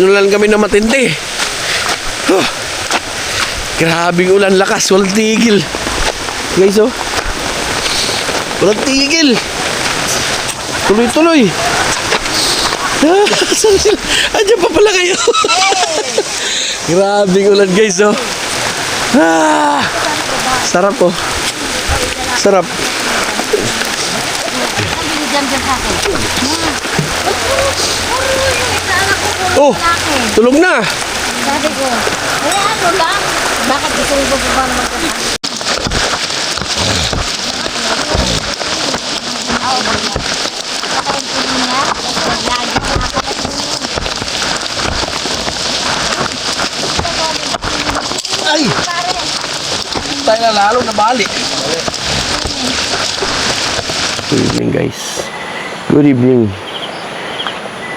Inulan kami na matindi. Huh. Grabing ulan, lakas, walang tigil. Guys, oh. Walang tigil. Tuloy-tuloy. Saan sila? Andiyan pa pala kayo. Grabing ulan, guys, oh. Sarap, oh. Sarap. Oh, tulog na. Sabi ko, ano lang? Bakit gusto ko ba naman ito? Ay! Tayo na lalo na bali. Good evening, guys. Good evening.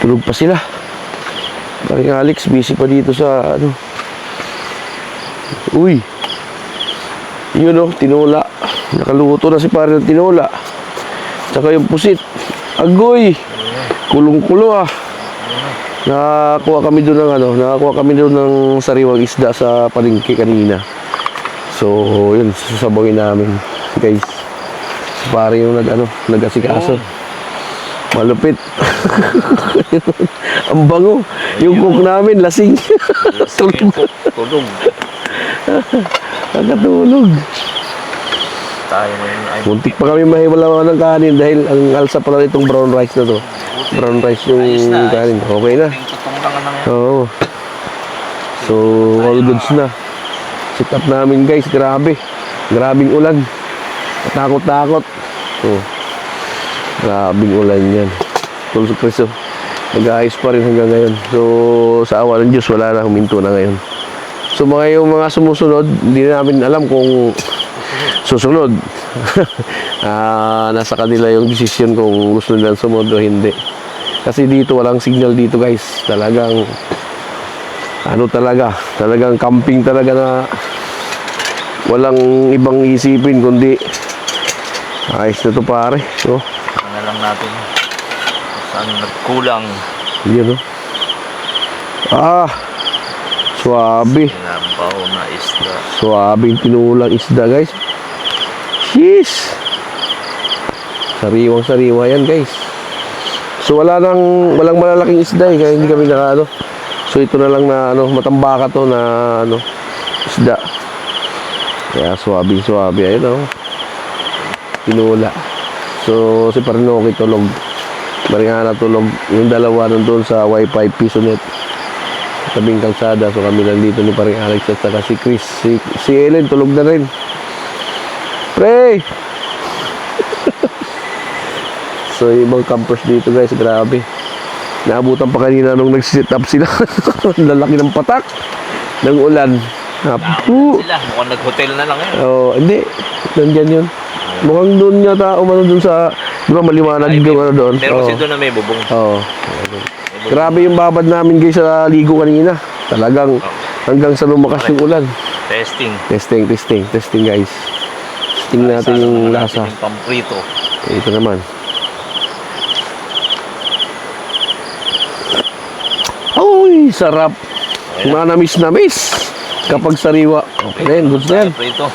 Tulog pa sila. Paring Alex, busy pa dito sa ano. Uy. Yun, oh, tinola. Nakaluto na si pare ng tinola. Tsaka yung pusit. Agoy. Kulong-kulo, ah. Nakakuha kami doon ng sariwang isda sa palengke kanina. So, yun, sasabawin namin, guys. Si pare yung nag-asikaso. Malupit. Ang bango. Yung cook namin, lasing. Tulog. Nakatulog. Muntik pa kami mahiwalawan ng kanin dahil ang alsa pala itong brown rice na to. Brown rice yung kanin. Okay na. Oo. So, all goods na. Sit up namin, guys. Grabe. Grabing ulan. Takot-takot. Oh. Grabing ulan yan. Tulso Cristo. Nag-aayos pa rin hanggang ngayon. So, sa awa ng Diyos, wala na. Huminto na ngayon. So, yung mga sumusunod, hindi namin alam kung susunod. Nasa kanila yung desisyon kung gusto nila sumunod o hindi. Kasi dito, walang signal dito, guys. Talagang, talagang camping talaga na walang ibang isipin, kundi ayos na to, pare. So, na lang natin saan nagkulang. Yun, oh. Swabe. Sinabaw na isda. Swabing tinulang isda, guys. Sheesh. Sariwang-sariwa yan, guys. So, walang malalaking isda, eh. Kaya hindi kami So, ito na lang na, matambaka to na, isda. Kaya, swabing-swabe. Ayun, oh. Tinula. So, si Parinoki tulog. Mariana tulog. Yung dalawa nandun sa Wi-Fi Pisonet. Tabing kalsada. So, kami lang dito ni Paring Alex at saka si Chris. Si Ellen tulog na rin. Pre! So, ibang campers dito, guys. Grabe. Naabutan pa kanina nung nag-sit up sila. Lalaki ng patak ng ulan. Hapu. Sila, mukhang nag-hotel na lang yun. Oh, hindi. Nandyan yun. Mukhang doon yata doon sa, di ba maliwanag yung doon? Meron kasi doon na may bubong. Oo. Grabe yung babad namin, guys, sa ligo kanina. Talagang hanggang sa lumakas yung ulan. Testing, guys. Testing natin yung lasa. Yung pamprito. Ito naman. Uy, sarap. Manamis-namis. Kapag sariwa. Okay na yun, goods na yan. Prito.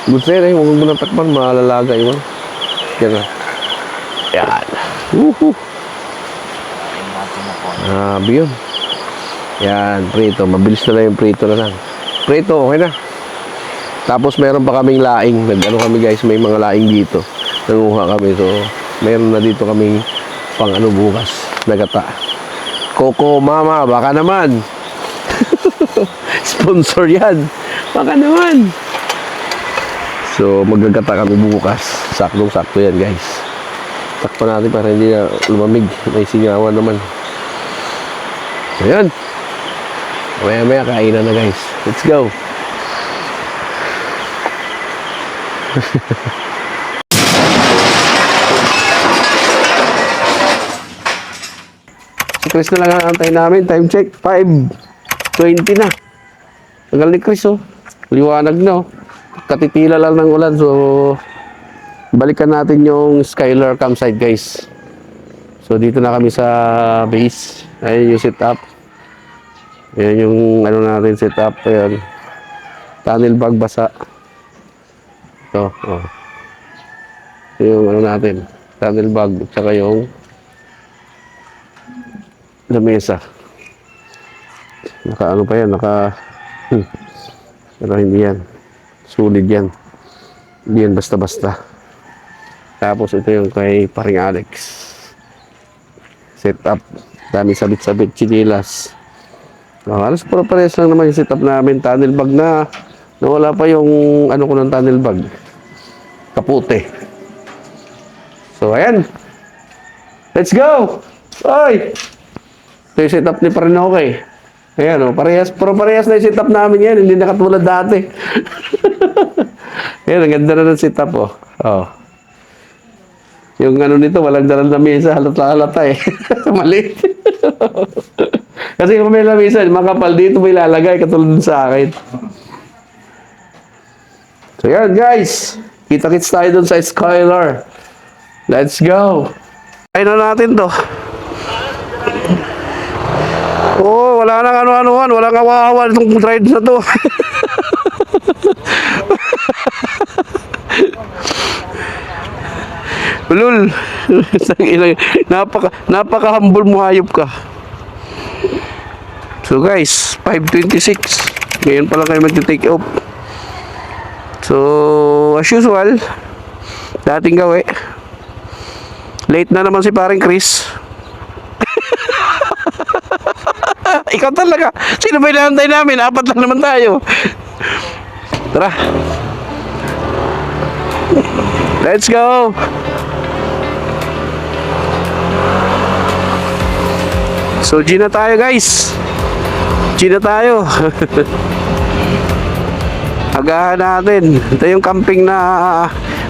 Goods na yan, huwag mo na takpan, malalaga yun. Yan na. Yan. Grabe yun. Yan, prito. Mabilis na lang yung prito na lang. Prito, okay na. Tapos meron pa kaming laing. Kami, guys, may mga laing dito. Nanguha kami. So, meron na dito kaming pang bukas. Nagata. Coco Mama, baka naman. Sponsor yan. Baka naman. So, magagata kami bukas. Saktong-sakto yan, guys. Takpan natin para hindi na lumamig. May singawan naman. So, yan. Maya-maya, kainan na, guys. Let's go. Si Chris na lang ang antay namin. Time check, 5:20 na. Tagal ni Chris, oh. Liwanag na, oh. Katitila lang ng ulan. So, balikan natin yung Skylar campsite, guys. So, dito na kami sa base. Ayun yung sit up. Ayan yung ano natin setup. Ayan. Tunnel bag basa. Ito. Oh. Yung ano natin. Tunnel bag. At saka yung lamesa. Naka ano pa yan. Pero hindi yan. Sulit yan. Hindi yan basta-basta. Tapos ito yung kay paring Alex. Setup. Dami sabit-sabit. Chinilas. Halos puro parehas lang naman yung setup namin. Tunnel bag na nawala pa yung ano ko ng tunnel bag. Kapute. So, ayan. Let's go! Oy! Ito yung setup ni Parin Okay. Ayan o, parehas, puro parehas na yung setup namin yan. Hindi nakatulad dati. Ayan, ang ganda na ng setup o. Oh. Yung ano nito, walang daral na mesa. Halata eh. Mali. Kasi kung may lamesa, makapal dito mo ilalagay katulad dun sa akin. So yan guys, kita-kits tayo dun sa Skylar. Let's go. Ayun na natin to. Oh, wala nang ano-anuhan, wala nang awa-awa itong rides na to. Lul. Napaka-humble mo, hayop ka. So guys, 5:26. Ngayon pa lang kayo mag-take off. So, as usual, dating gawi. Late na naman si paring Chris. Ikaw talaga. Sino ba inaantay namin? 4 lang naman tayo. Tara. Let's go. So, G na tayo guys. G na tayo. Agahan natin. Ito yung camping na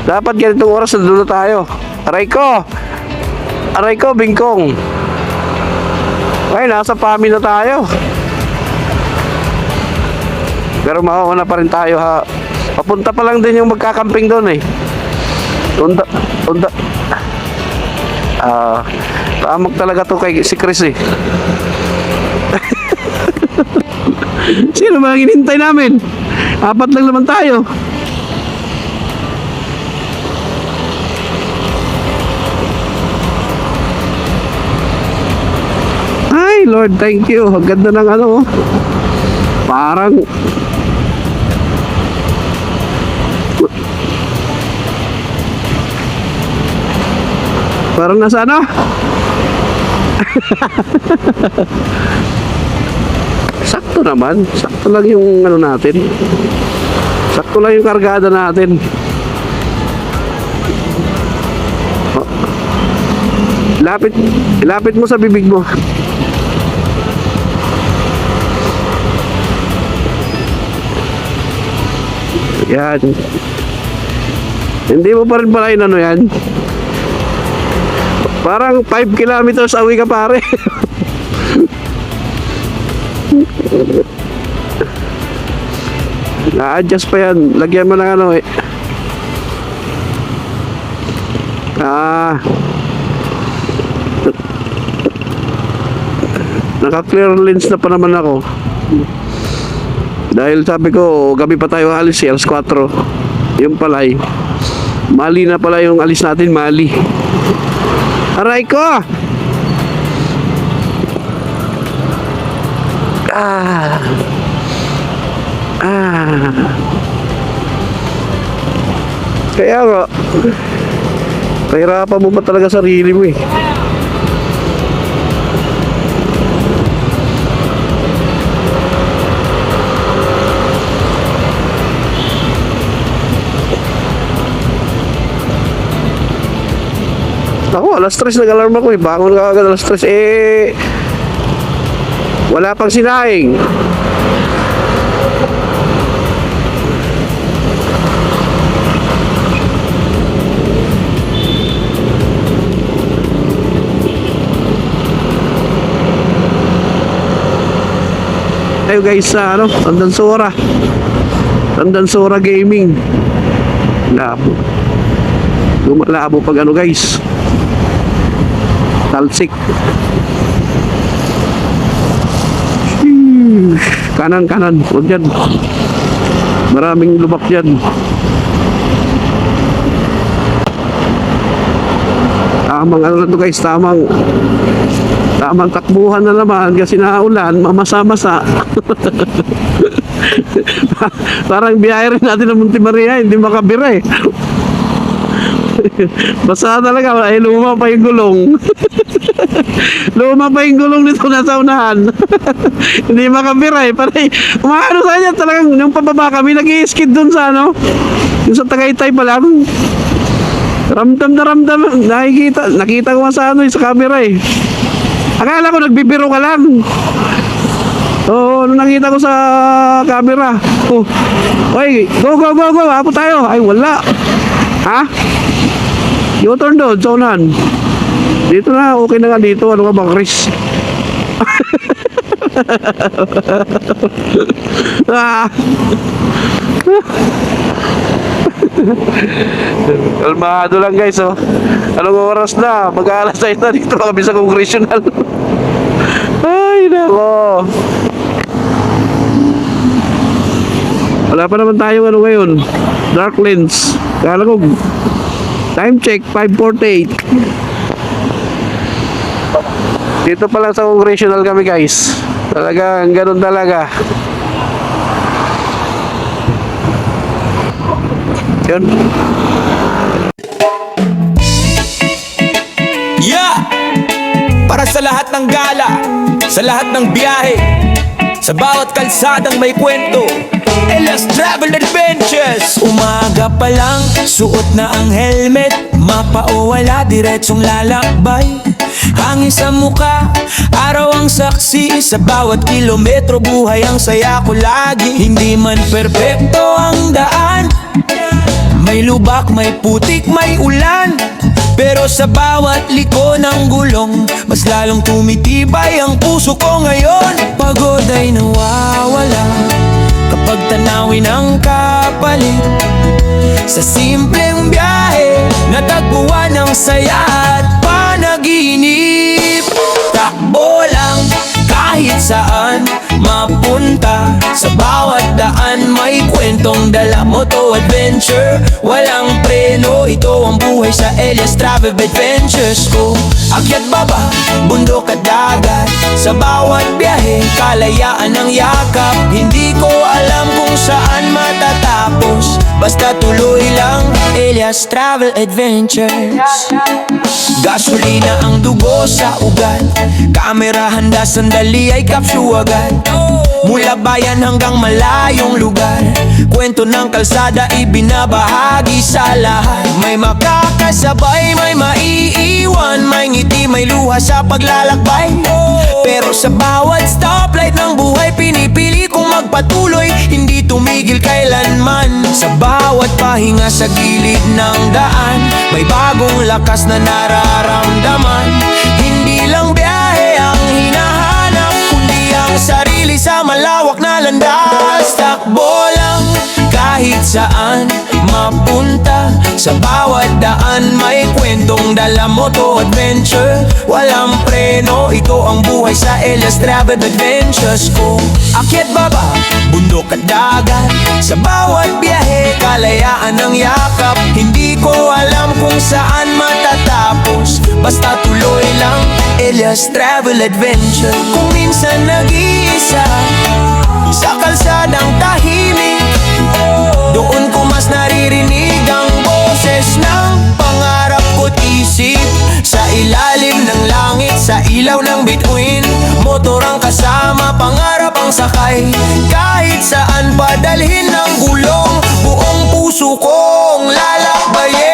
dapat ganitong oras na doon na tayo. Aray ko, bingkong. Ay, nasa pami na tayo. Pero mauuna pa rin tayo ha. Papunta pa lang din yung magkakamping doon eh. Unda. Paamok talaga to kay si Chris eh. Sino ba ang hinintay namin? 4 lang naman tayo. Ay, Lord, thank you. Ang ganda ng ano. Parang nasa ano? Sakto naman. Sakto lang yung ano natin. Sakto lang yung kargada natin. Oh. Ilapit mo sa bibig mo. Yan. Hindi mo pa rin pala ano yan. Parang 5 kilometers away ka pare. Na-adjust pa yan. Lagyan mo ng ano eh. Naka-clear lens na pa naman ako. Dahil sabi ko, gabi pa tayo alis, alas 4. Yung palay. Mali na pala yung alis natin, Mali. Aray ko! Kaya nga, pahirapan mo pa talaga sarili mo eh. Ako, alas 3 nag-alarm ako eh. Bangon ka agad alas 3 eh. Wala pang sinaing. Tayo guys sa ano, Tandansora Gaming. Labo. Lumalabo pag ano guys. Talsik. Kanan, kanan. Huwag dyan. Maraming lubak dyan. Tamang ano na to guys, tamang takbuhan na naman kasi naulan, mamasa-masa. Parang biyahe rin natin ng Monte Maria, hindi makabira eh. Basta talaga, ay luma pa yung gulong. Luma pa yung gulong nito nasa unahan. Hindi makabira eh. Parang, umaano sa kanya talagang, yung pababa kami, nag-i-skid dun sa ano, yung sa Tagaytay pa lang. Ramdam na ramdam, nakita ko nga sa ano, sa camera eh. Akala ko nagbibiro ka lang. Oo, nung nakita ko sa camera. Oh, oy, go, hapo tayo. Ay, wala. Ha? U-turn doon, sa unahan. Dito na, okay na nga dito. Ano ka ba, Chris? Ah. Kalmado lang guys, oh. Anong oras na? Mag-aalas tayo na dito kami sa congressional. Ay, nako. Wala pa naman tayong ano ngayon, dark lens. Kala ko time check 5:48. Dito pa lang sa congressional kami guys. Talagang ganun talaga. Yun. Yeah! Para sa lahat ng gala, sa lahat ng biyahe, sa bawat kalsadang may kwento, Elias Travel Adventures. Umaga pa lang, suot na ang helmet, mapa o wala, diretsong lalakbay. Hangin sa muka, araw ang saksi, sa bawat kilometro buhay ang saya ko lagi. Hindi man perpekto ang daan, may lubak, may putik, may ulan, pero sa bawat liko ng gulong, mas lalong tumitibay ang puso ko ngayon. Pagod ay nawawala kapag tanawin ang kapalit. Sa simpleng biyahe, natagpuan ang saya at panaginip. Takbo lang kahit saan mapunta, sa bawat daan may kwentong dala mo to adventure. Walang preno, ito ang buhay sa Elias Travel Adventures ko. Akyat baba, bundok at dagat, sa bawat biyahe kalayaan ng yakap. Hindi ko alam kung saan matatapos, basta tuloy lang Elias Travel Adventures. Gasolina ang dugo sa ugat, kamera handa sandali ay kapsyu agad. Mula bayan hanggang malayong lugar, kwento ng kalsada ibinabahagi sa lahat. May makakasabay, may maiiwan, may ngiti, may luha sa paglalakbay. Pero sa bawat stoplight ng buhay, pinipili kong magpatuloy, hindi tumigil kailanman. Sa bawat pahinga sa gilid ng daan, may bagong lakas na nararamdaman. Hindi lang biyahe ang hinahanap, kundi ang sarili sa malawak na landas. Takbo lang kahit saan mapunta, sa bawat daan may kwentong dala mo to adventure. Walang preno, ito ang buhay sa Elias Travel Adventures ko. Akyat baba, bundok at dagat, sa bawat biyahe kalayaan ng yakap. Hindi ko alam kung saan matatapos, basta tuloy lang Elias Travel Adventure. Kung minsan nag-iisa sa kalsadang tahimik, doon ko mas naririnig ang boses ng pangarap ko't isip. Sa ilalim ng langit, sa ilaw ng bituin, motor ang kasama, pangarap ang sakay. Kahit saan padalhin ng gulong, buong puso kong lalakbayin.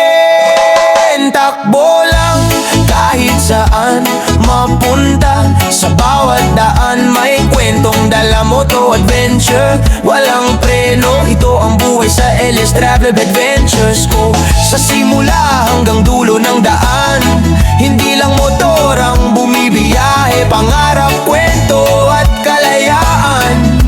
Takbo lang kahit saan mapunta, sa bawat daan may kwentong dala mo to adventure. Walang preno, ito ang buhay sa Elias Travel Adventures ko. Sa simula hanggang dulo ng daan, hindi lang motor ang bumibiyahe, pangarap, kwento at kalayaan.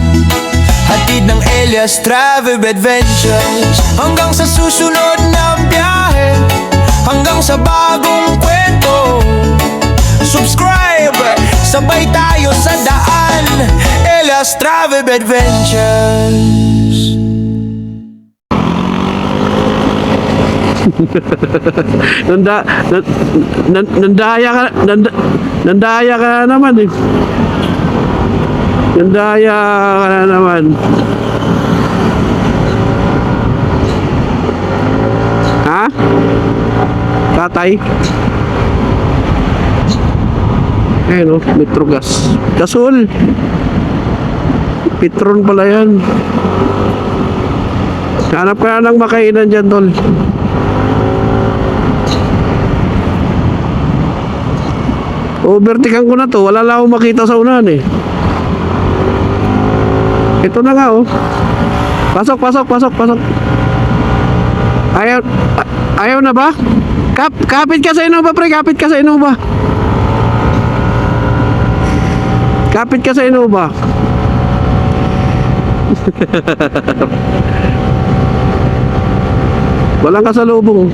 Hatid ng Elias Travel Adventures, hanggang sa susunod na biyahe, hanggang sa bagong kwento. Subscribe, sabay tayo tayo sa daan. Elias Travel Adventures. Nandaya ka, nandaya ka na naman eh. Nandaya ka na naman. Ha? Tatay? Ayun o, Metrogas. Gasol. Petron pala yan. Hanap ka na ng makainan dyan, tol. Overtikan ko na to. Wala lang akong makita sa unahan eh. Ito na nga oh. Pasok, pasok, pasok, pasok. Ayaw, ayaw na ba? Kapit ka sa Innova, pre. Kapit ka sa Innova. Kapit ka sa Innova. Walang kasalubong.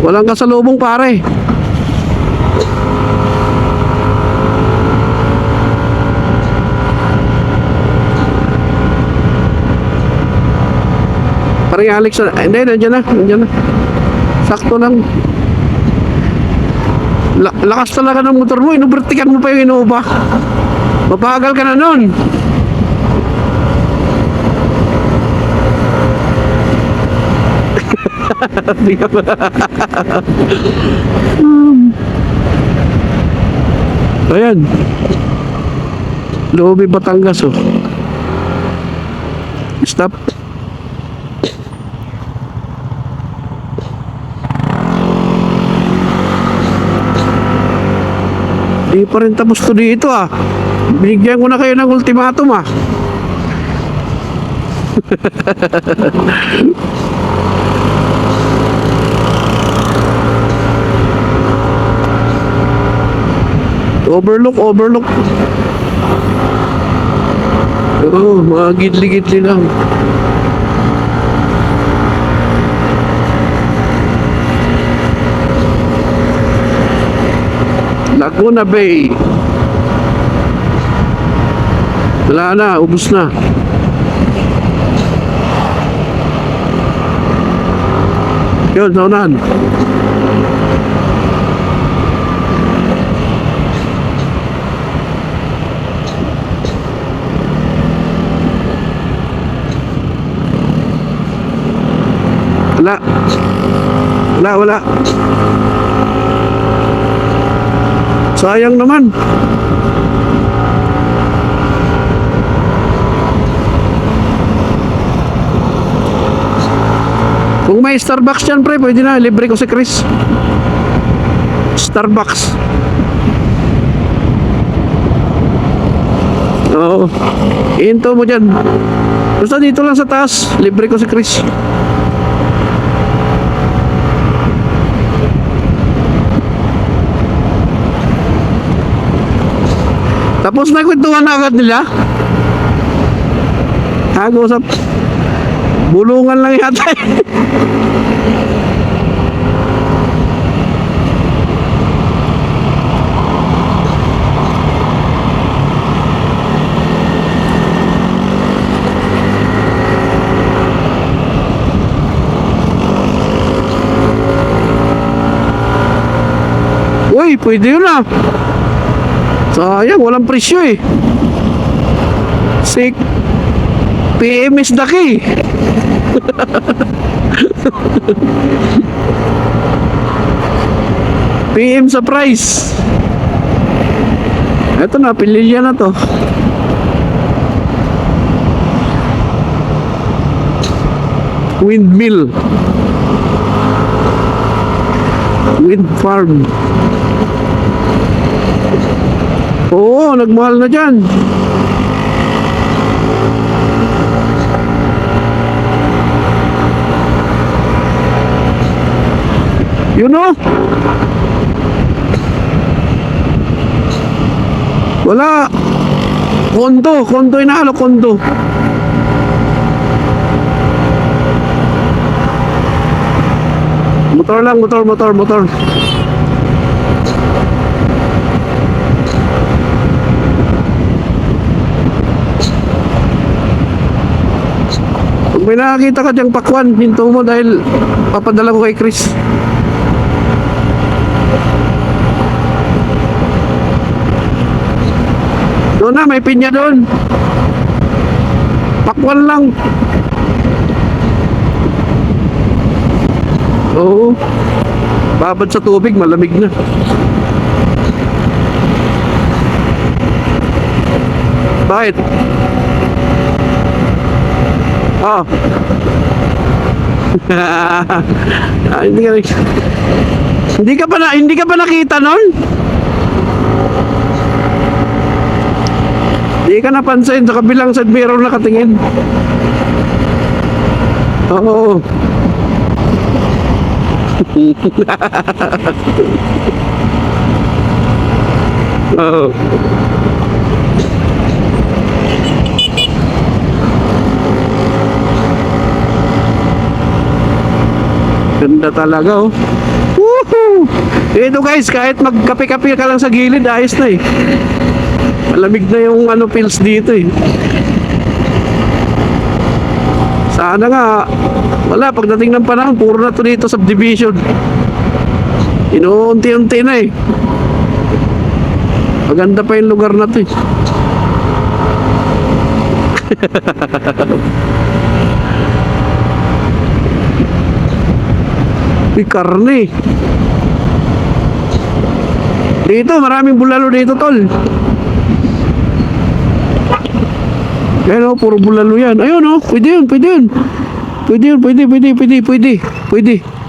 Walang kasalubong, pare. Parang Alex, hindi, nandiyan na, nandiyan na. Sakto lang. Lakas talaga ng motor mo, inubertikan mo pa yung Innova. Mabagal ka na nun. Ayan. Loob Batangas oh. Stop. Di pa rin tapos to dito ah. Binigyan ko na kayo ng ultimatum ah. Overlook, overlook. Oo, mga gidli-gidli lang. Laguna Bay. Wala na, ubos na. Yun, saunahan. Wala. Wala, wala. Sayang naman. Kung may Starbucks dyan, pre, pwede na. Libre ko si Chris. Starbucks. Oo. Iinto mo dyan. Basta dito lang sa taas. Libre ko si Chris. Tapos na kwentuhan na agad nila. Usap. Bulungan lang yata. Uy, pwede yun ah. Sayang, walang presyo eh. Sick. PM is the key. PM sa price. Eto na, pililya na to. Windmill. Wind farm. Oo, nagmahal na dyan. Yun o. Wala. Kondo. Kondo inahalo, kondo. Motor lang, motor. may nakakita ka diyang pakwan, hinto mo dahil papadala ko kay Chris. Doon na, may pinya doon. Pakwan lang. Oo. Babad sa tubig, malamig na. Bakit? Oh. Ah, hindi ka pa nakita nun? Hindi ka napansin sa kabilang side mirror nakatingin. Oo. Oo. Ganda talaga, oh. Woohoo! Ito guys, kahit magkape-kape ka lang sa gilid, ayos na eh. Malamig na yung feels dito eh. Sana nga, wala, pagdating ng panahon, puro na to dito subdivision. Inuunti-unti na eh. Maganda pa yung lugar na to eh. May karne. Dito, maraming bulalo dito, tol. Ayan o, puro bulalo yan. Ayun o, pwede yun, pwede yun. Pwede yun, pwede.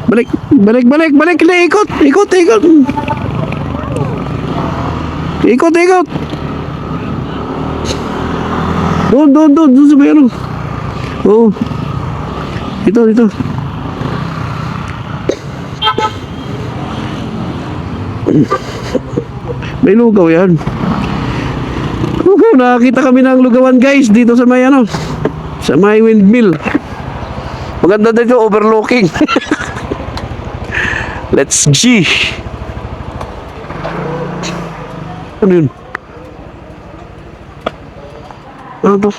Balik. Ikot. Ikot. Doon sa may ano. Oo. Dito. May lugaw yan. Nakakita kami ng lugawan guys dito sa may sa may windmill. Maganda dito, overlooking. Let's G. Ano yun? Ano to?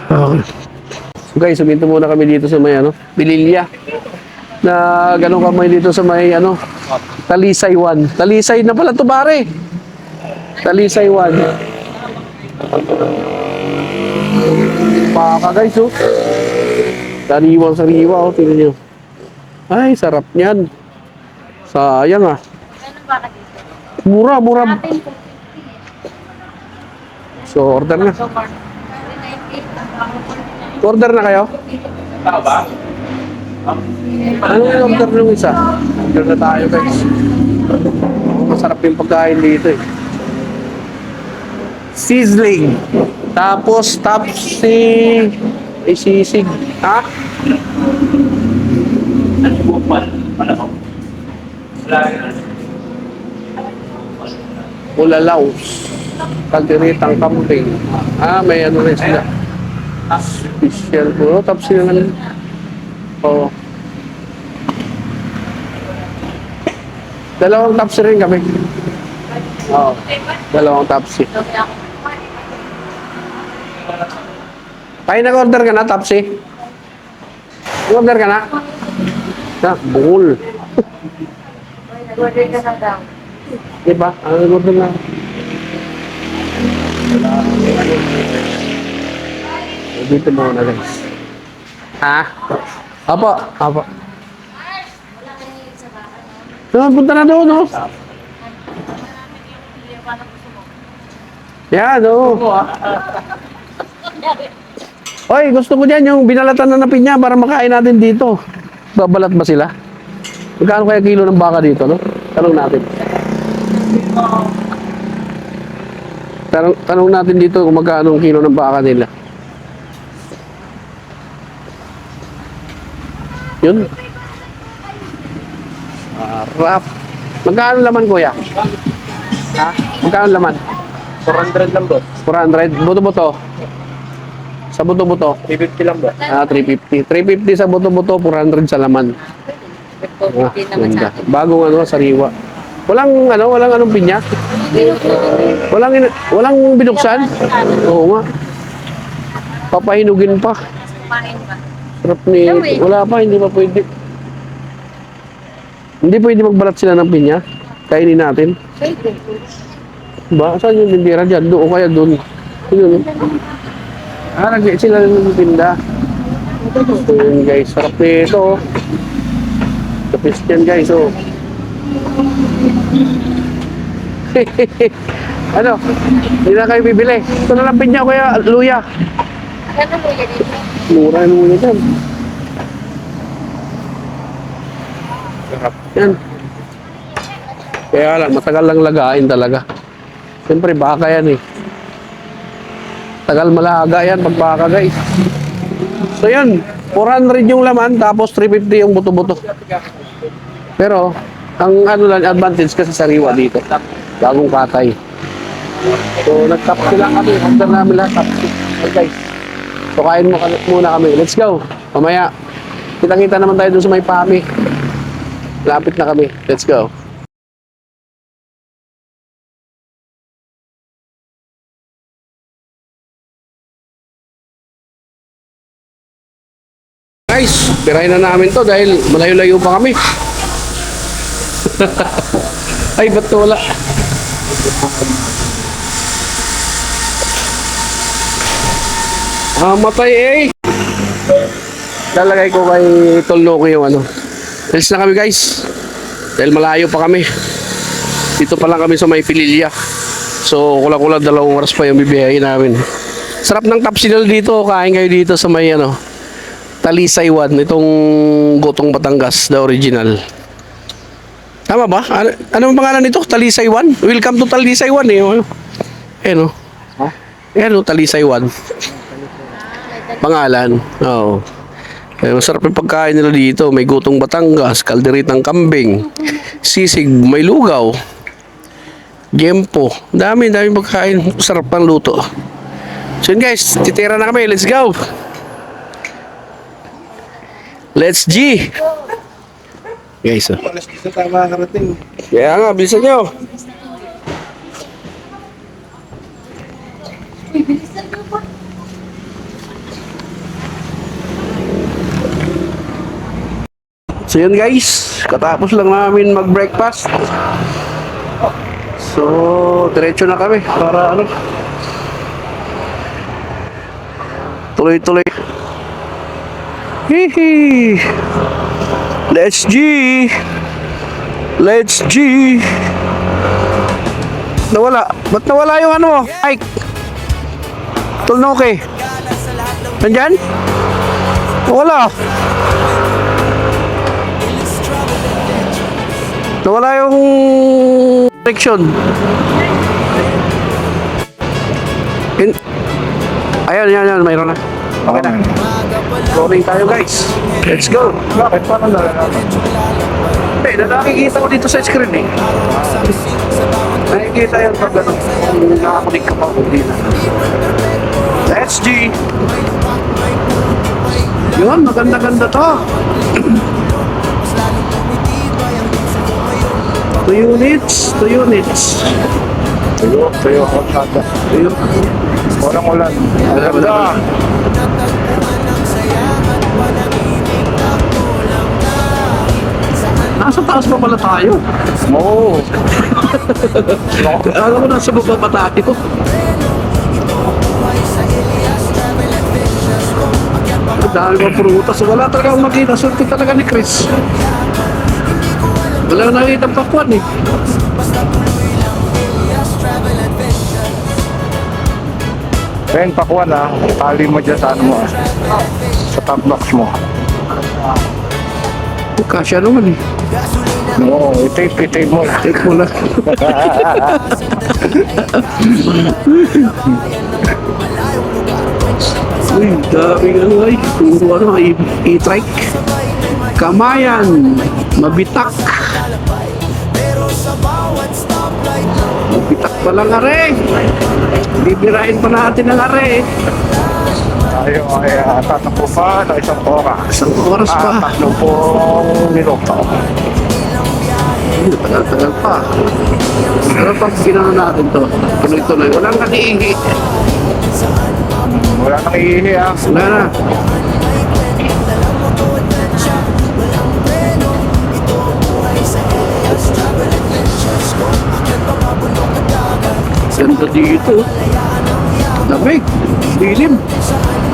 Okay. So guys, suminto muna kami dito sa may Pililya. Na ganun kamay dito sa may Talisay 1. Talisay na pala to pare. Talisay 1. Baka guys oh. Sariwa oh, tingnan nyo. Ay, sarap niyan. Sayang ah. Mura. So, order na. Order na kayo? Ba? Ano yung order nung isa? Order na tayo guys. Masarap yung pagkain dito eh. Sizzling. Tapos tapsi sisig. Ha? Ulalaws. Kalderitang kambing. May rin sila. Special po. Tapsi naman. Oo. Dalawang tapsi rin kami. Oo. Dalawang tapsi. Ay, nag-order ka na, tapsi? Nag-order ka na? Bukol. Nag-order ka na daw. Diba? Nag-order na. Dito muna guys. Ha? Apo. Punta na doon, no? Yan, oo. Oy, gusto ko dyan yung binalatan na pinya para makain natin dito. Babalat ba sila? Magkano kaya kilo ng baka dito, no? Tanong natin. Tanong natin dito kung magkano ang kilo ng baka nila. Yun. Sarap. Magkano laman, kuya? Ha? Magkano laman? 400 lang boss. 400. Buto-buto. Sa buto-buto. 350 lang boss. 350. 350 sa buto-buto, 400 sa laman. Ganda. Bagong sariwa. Walang pinya? Walang binuksan? Oo nga. Papahinugin pa. Kumain ba? Sarap ni... Wala pa, hindi pa pwede. Hindi pwede magbalat sila ng pinya. Kainin natin. Pwede. Ba? Saan yung tindira dyan? Doon o kaya doon? Yun. Sila ng tinda. So yun guys, sarap nito. Tapos yan guys, oh. Ano? Hindi na kayo bibili. Ito na lang pinya kaya luya. Ano mo yan dito? Mura yung luya dyan. Sarap yan. Kaya lang, matagal lang lagain talaga. Siyempre baka yan eh. Tagal malaga yan pag baka guys. So yun, 400 yung laman tapos 350 yung buto-buto. Pero, ang ano lang, advantage kasi sariwa dito. Bagong katay. So, nag-tapsi lang kami. Order namin lahat tapsi. Okay, guys. So, kain muna kami. Let's go. Mamaya, kita-kita naman tayo dun sa may pami. Lapit na kami. Let's go. Guys, pirahin na namin to dahil malayo-layo pa kami. Ay, ba't wala? Matay eh. Lalagay ko kay Tolnoki yung ano. Alis na kami guys. Dahil malayo pa kami. Dito pa lang kami sa may Pililya. So, kulang-kulang 2 oras pa yung bibiyahin namin. Sarap ng tapsinal dito. Kain kayo dito sa may ano, Talisay 1. Itong Gotong Batangas, the original. Tama ba? Ano ang pangalan nito? Talisay 1? Welcome to Talisay 1 eh. Ayan o. Ayan o, Talisay 1. Pangalan. Oo. Masarap yung pagkain nila dito. May Gotong Batangas, kalderitang kambing, sisig, may lugaw, gempo. Dami pagkain. Masarap pang luto. So yun guys, titira na kami. Let's go! Let's G! Guys, oh. Alas 10 na tayo makakarating. Kaya nga, bilisan nyo. So yun guys, katapos lang namin mag-breakfast. So, diretso na kami para ano, tuloy-tuloy. Hihi! Let's G! Let's G! Nawala. Ba't nawala yung ano mo? Mike! Tolnoki! Nandyan? Nawala. Nawala yung direction. Ayan, mayroon na. Okay na. Rolling tayo guys. Let's go. Bakit? Paano nalalaman? Nakikita ko dito sa screen eh. Nakikita yung pag ano, nakakunik ka pa dito. Let's G. Yun, maganda-ganda to. 2 units. Tuyo ang kata. Tuyo. Walang ulan. Maganda. Nasa taas pa pala tayo. Oo. Alam ko nasa baba pa tayo. Dahil mga prutas. Wala talaga akong makita. Swerte talaga ni Chris. Wala nakita ang pakwan eh. Ben, pakuha na. Tali mo dyan sa ano mo. Sa top box mo. Kasya naman eh. Oo, i-tape mo na. Take mo na. Uy, daming ano ay. Puro ano, e-trike. Kamayan. Mabitak. Mabitak pa lang are. Bibirahin pa natin ang are. Tayo ay tatakbo pa na 1 oras. 1 oras pa. 30 minuto. Tagal pa. Pero pag ginano natin to, tuloy-tuloy. Walang kaniingi. Wala nang iihi ah. Wala na. Ganda dito. Lamig. Dilim.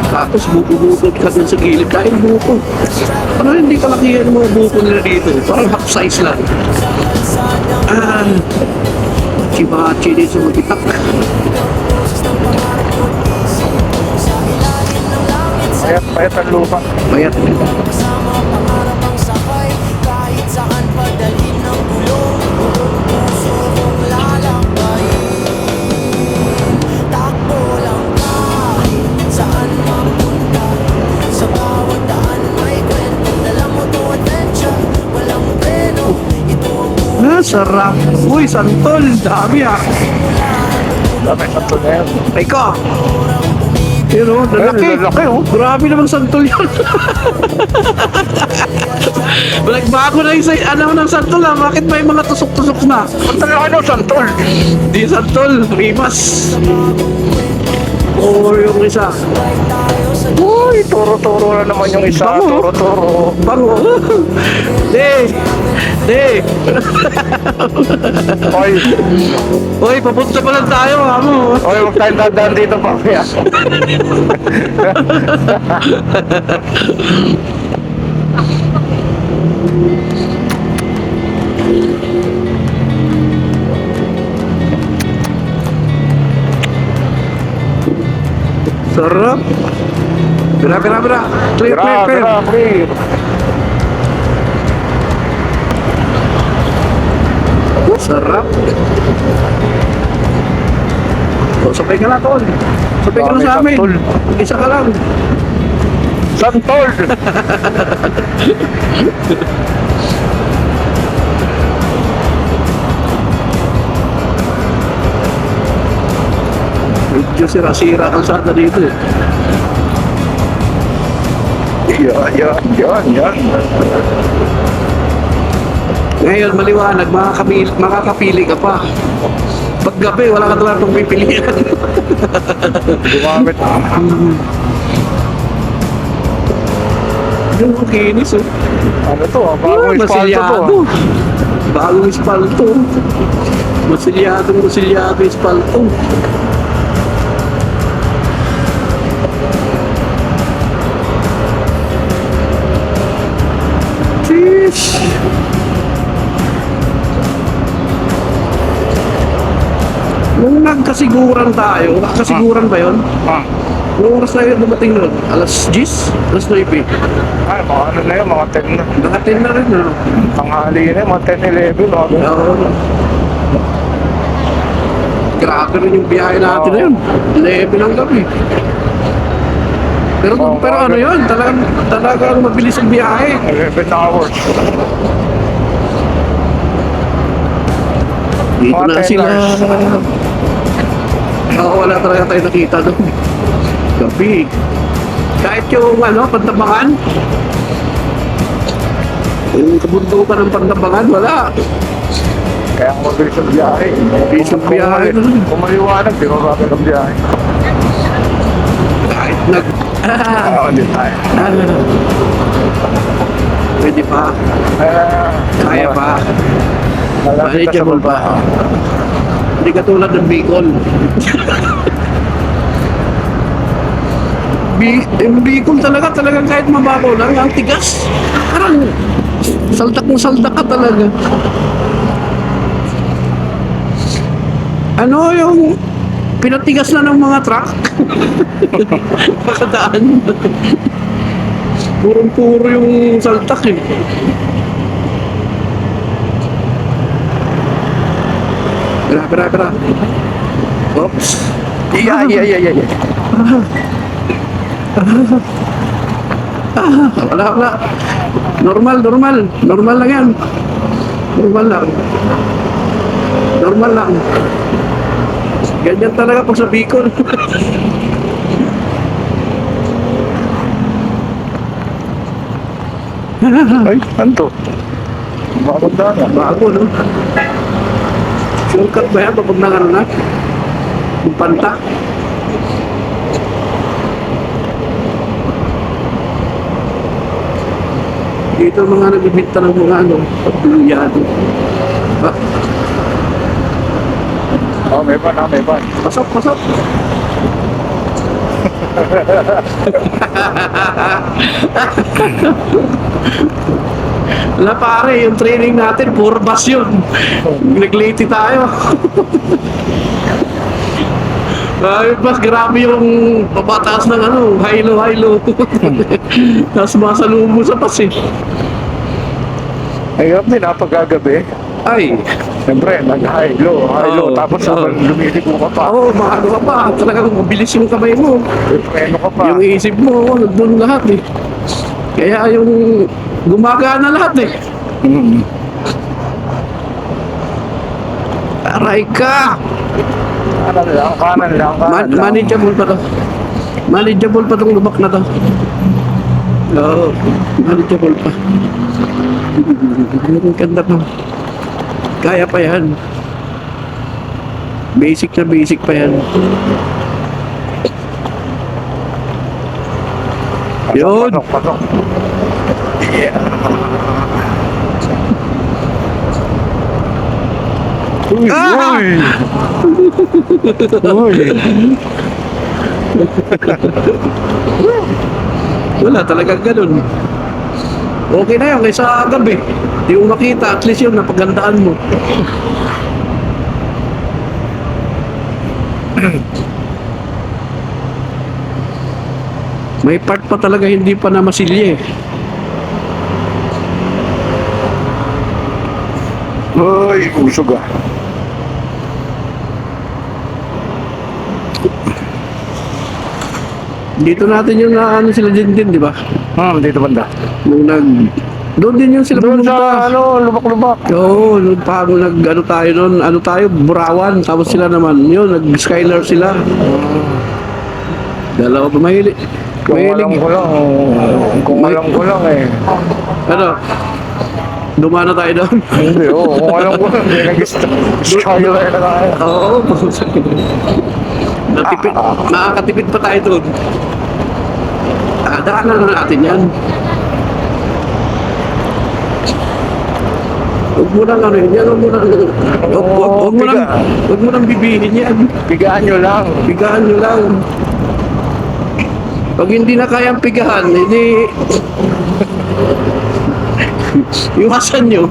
Tapos buko-buko ka dun sa gilid. Dahil buko. Ano hindi kalakihan ng mga buko nila dito? Parang half size lang. Chibachi din sa magitak. Payat ang lupa. Bayat. Sarap. Uy, santol. Dami ah. Dami sa ito na yan. Teka. Pero, lalaki. Lalaki oh. Grabe namang santol yun. Bago na yung ano ng santol ah. Bakit may mga tusok-tusok na? Ang talaki ng santol. Di santol. Rimas. O yung isa. Uy, toro-toro na naman yung isa. Bango. Toro-toro. Bango. Di. Oy, Uy, papunta pa lang tayo, amo. oy, huwag tayong dadaan dito pa kaya. Sarap. Bira. Clear. Clear. Sarap. O, sabay ka na, Tol. Sabay ka na sa amin. Santol. Isa ka lang. Santol! Medyo sira-sira ang kalsada dito eh. Yan. Ngayon, maliwanag, makakapili ka pa. Pag gabi, wala ka talaga itong pipilian. Gumamit. Yung kinis oh. Ano to? Bagong espalto to. Masilyado. Bagong espalto. Masilyado espalto. Fish. Nung nagkasiguran tayo, kasiguran ba yun? Nung oras tayo dumating nun? Alas 10? Alas 9? Ay, mga ano na yun, mga 10 na. Baka 10 na rin, no? Tanghali na yun, mga 10-11. Mga ganun. Oo. Grabe rin yung biyahe natin na yun. 11 ng gabi. Pero, Oo, pero ano ganun. yun, talagang mabilis ang biyahe. 11 hours. Dito Mga na 10 sila. hours. Oo, wala talaga tayo nakita doon. Gabi. Kahit yung Pantabangan. Yung kabundukan ng Pantabangan, wala. Kaya ang mabilis ang biyahe. Mabilis ang biyahe. Kung maliwanag, di ba bakit ang biyahe? Kahit Oo, di tayo. Pwede pa. Kaya pa. Manageable pa. Hindi katulad ng Bicol. Yung Bicol talagang kahit mababaw lang, ang tigas. Parang saldak ka talaga. Ano yung pinatigas na ng mga truck? Pakadaan. Purong-puro yung saltak eh. Bira. Oops. Yeah. Wala. Normal lang yan. Normal lang. Ganyan talaga pag sa Bicol. Ay, ano to? Maganda na. Bago, no? Shortcut ba yan? Kapag na? Yung panta? Dito mga nagbibinta ng mga ano, pagtuluyado. Ah, Oh, may ban, may ban. pasok, pasok. Wala pare, yung training natin, puro bus yun. Nag-late tayo. Ay, bus, grabe yung papataas ng ano, high-low. Tapos masalubong sa bus eh. Ay, din napagagabi. Ay, Siyempre, nag-high-low, Oo. tapos Oo. habang lumiliko ka pa, oo, maano ka pa. Talagang mabilis yung kamay mo. preno ka pa. Yung isip mo, nandun lahat eh. Kaya yung gumagana lahat eh. Mm. Aray ka! Kanan lang. Manageable pa to. Manageable pa tong lubak na to. Oo, manageable pa. Ang ganda pa. Kaya pa yan. Basic na basic pa yan. Yun. Pasok. Uy, Ah! uy! Uy! Wala talagang ganun. Okay na yun, kaysa gabi. Di mo makita, at least yun, napagandaan mo. May part pa talaga hindi pa na masilya eh. Uy, usog ah. Dito natin yung ano sila din, di ba? Dito banda. Nung doon din yung sila Doon pumunta. sa, lubak-lubak. Oo, nung bago ano tayo noon, ano tayo, Burawan, tapos sila naman, yun, nag-Skylar sila. Dalawa pa, mahilig. Kung alam ko lang, eh. Ano, dumana tayo doon. Hindi, kung alam ko lang, nag-skyler na tayo. Oo, nakakatipid pa tayo doon. Daanan na natin yan. Huwag mo nang ano yan, huwag mo nang bibihin yan. Bigaan nyo lang. Pigahan nyo lang. Pag hindi na kayang pigahan, hindi iwasan nyo.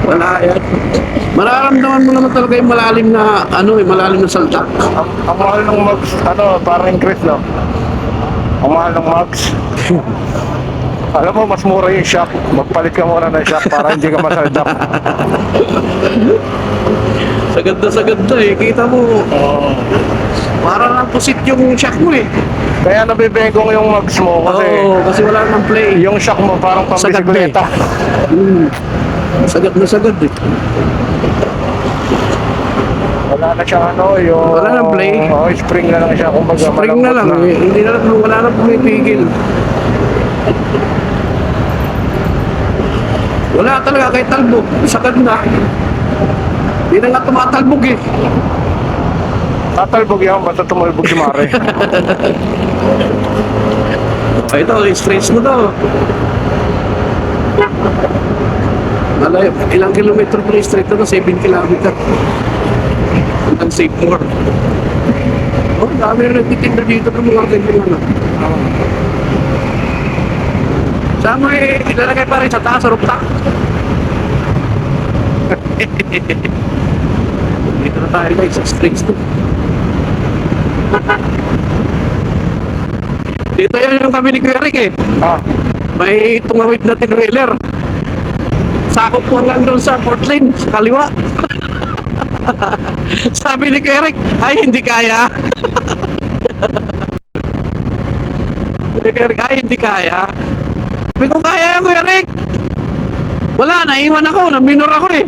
Wala yan. Mararamdaman mo naman talaga yung malalim na malalim na saltak. Ang mahal ng mags, parang increase lang. Ang mahal ng mags. Alam mo, mas mura yung shop. Magpalit ka muna ng shop para hindi ka masaldak. Sa ganda eh. Kita mo, parang ang pusit yung shock mo eh. Kaya nabibengkong yung mags mo kasi Oo, kasi wala nang play. yung shock mo parang Sagad pambisikleta. Sagad na sagad eh. Wala na siya yung... Wala nang play. Spring na lang siya. Kumbaga, Spring na lang eh. Hindi na lang, wala na pumipigil. Wala talaga kahit talbog. Sagad na. Hindi na nga tumatalbog eh. Tatalbog yan, basta tumalbog si Mare. Ito, straight mo daw. Malayo, ilang kilometro po yung straight na 7 kilometer. Ang safe more. Oh, dami na nagtitinda dito ng mga ganyan ano. Sama eh, ilalagay pa rin sa taas, sa rooftop. Dito na tayo guys, sa streets to. Dito yan yung kami ni Kuya Rick eh. May tumawid na trailer. Sakop po lang doon sa Port Lane, sa kaliwa. Sabi ni Kuya Rick, ay hindi kaya. Sabi ni Kuya Rick, ay hindi kaya. Sabi ko, kaya yan Kuya Rick. Wala, naiwan ako, naminor ako eh.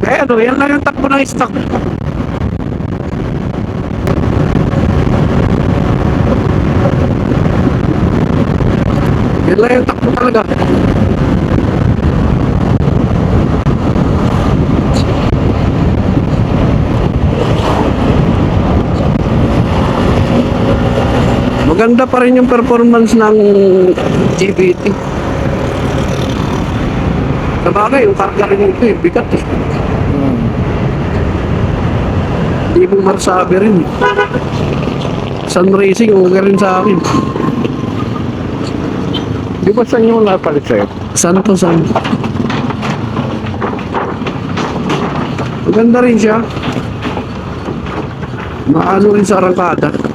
Kaya ano, yan lang yung takbo ng stock. Yan lang yung takbo talaga. Maganda pa rin yung performance ng GBT. Sabagay, yung karga rin ito eh, bigat eh. Hindi mo masabi rin. Sun Racing, huwag rin sa akin. Di ba saan yung napalit sa'yo? Santo San. Maganda rin siya. Maano rin sa arangkada.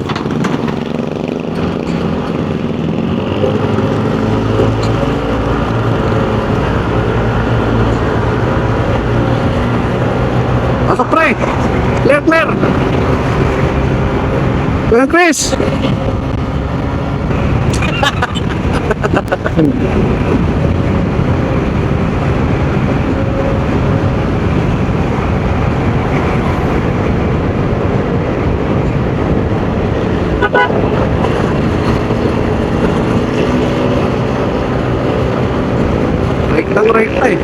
Pasok pre! Clear, clear! Kuya Chris! Right eh.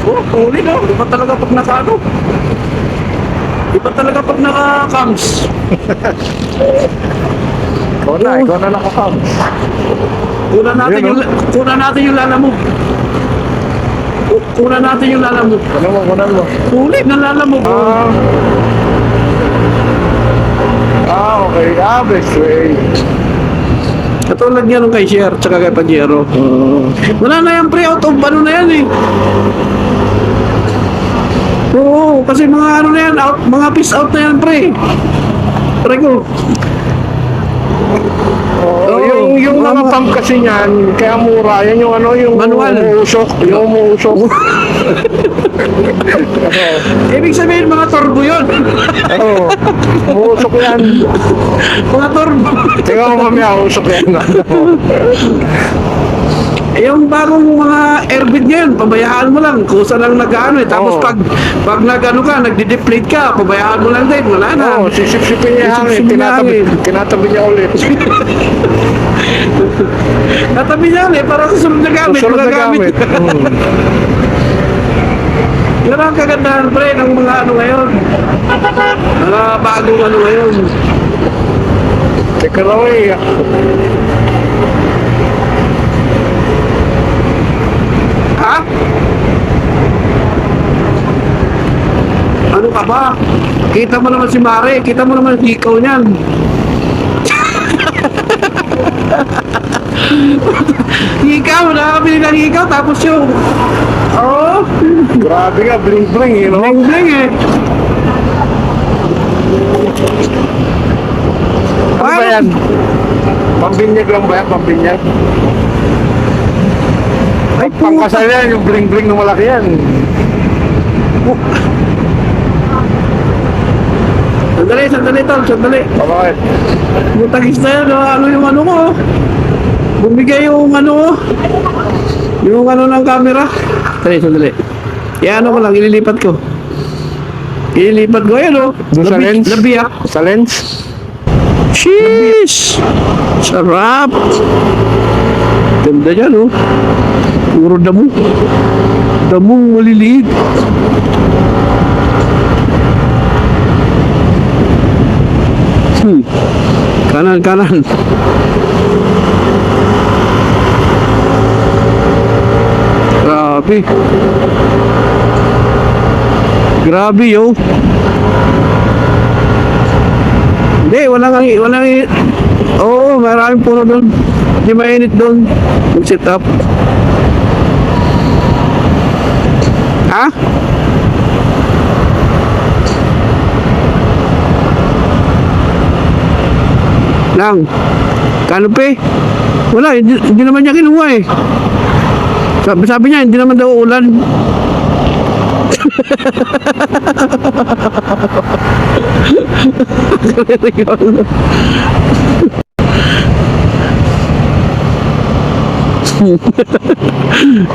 Oh, huli na. Iba talaga pag nakano. Iba talaga pag naka-cams. Ikaw na nakakam. Kunan natin Ayun, yung kunan natin yung lalamog. Kunan natin yung lalamog. Kunan mo. Huli na lalamog. Okay. Best way. Katulad niya nung kay Sher tsaka kay Pajero. Wala na yan pre, out of ano na yan eh. Oo, kasi mga ano na yan, out, mga piece out na yan pre. Pre ko. Yung mga mga- pump kasi niyan, kaya mura. Yan yung ano, yung Manual. umuusok. Yung umuusok. Ibig sabihin mga turbo yun. Oo. Umuusok yan. Mga turbo. Tingnan mo mamaya, usok yan. Yung bagong mga airbid ngayon, pabayaan mo lang, kusa lang nag-ano eh. Tapos Oo. pag nag-ano ka, nagde-deflate ka, pabayaan mo lang din, wala na. Oo, sisip-sipin niya hangin. Sisip-sipin niya hangin. Tinatabi niya ulit. Tatabi niya eh, para sa sunod na gamit. Susunod na magagamit. gamit. Yan ang kagandahan pre ng mga ano ngayon. Mga bagong ano ngayon. Take it away. Ha? Ano ka ba? Kita mo naman si Mare, kita mo naman si ikaw niyan. Ikaw, nakakabili ng ikaw, tapos yung... Oo, Grabe nga, bling-bling, you know? bling-bling eh. Ano ba yan? Pambinyag lang ba yan? Pambinyag? Ay, puta. Pangkasal yan, yung bling-bling na malaki yan. Sandali, tol, sandali. Bakit? Butagis na yan, ano yung ano ko. Bumigay yung ano ko. Yung ano ng camera. Sandali. Yan ano ko lang, ililipat ko. Ililipat ko, yan o. Doon sa lens? Labi ah. Sa lens? Sheesh! Sarap! Ganda dyan, oh. Puro damo. Damong maliliit. Kanan. Grabe, yo. Hindi, walang oo, maraming puno doon. Hindi mainit doon. Mag-sit up. Ha? Lang. Kano pe? Wala, hindi naman niya kinuha eh. Sabi niya, hindi naman daw ulan.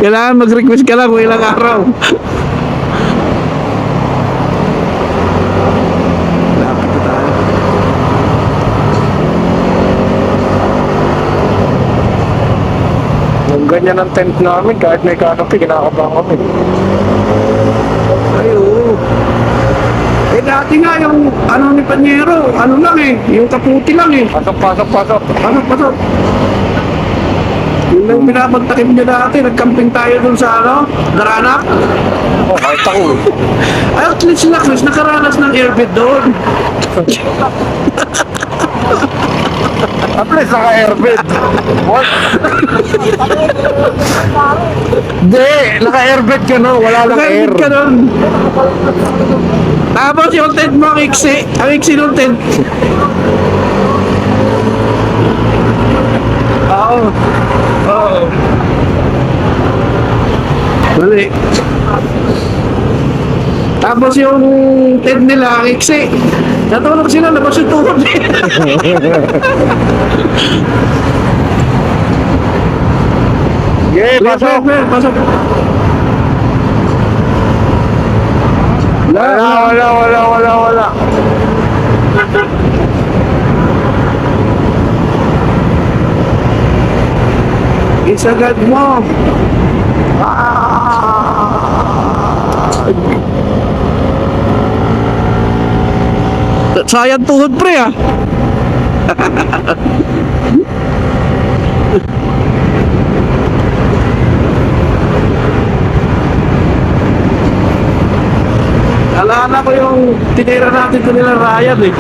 Kailangan mag-request ka lang kung ilang araw. ganyan ang tent namin, kahit may canopy, kinakabahan kami. Ay, oo. Eh, dati nga yung ano ni Panyero, ano lang eh, yung kaputi lang eh. Pasok, pasok, pasok. Pasok. Yun lang pinapagtakip niya dati, nagcamping tayo dun sa ano, Daranak. Oh, kahit ako. Ay, at least sila, Chris, nakaranas ng airbed doon. At least naka-airbed. What? Hindi, naka-airbed ka no, wala lang air. Naka-airbed ka doon. Tapos yung tent mo, ang iksi ng tent. Oo. Oo. Mali. Tapos yung tent nila, ang iksi. Natulog sila, labas yung tuhod. Yeah, pasok. Pasok. Wala. Isagad mo. Sayang tuhod pre ah. Alala ko yung tinira natin ko nila Ryan eh.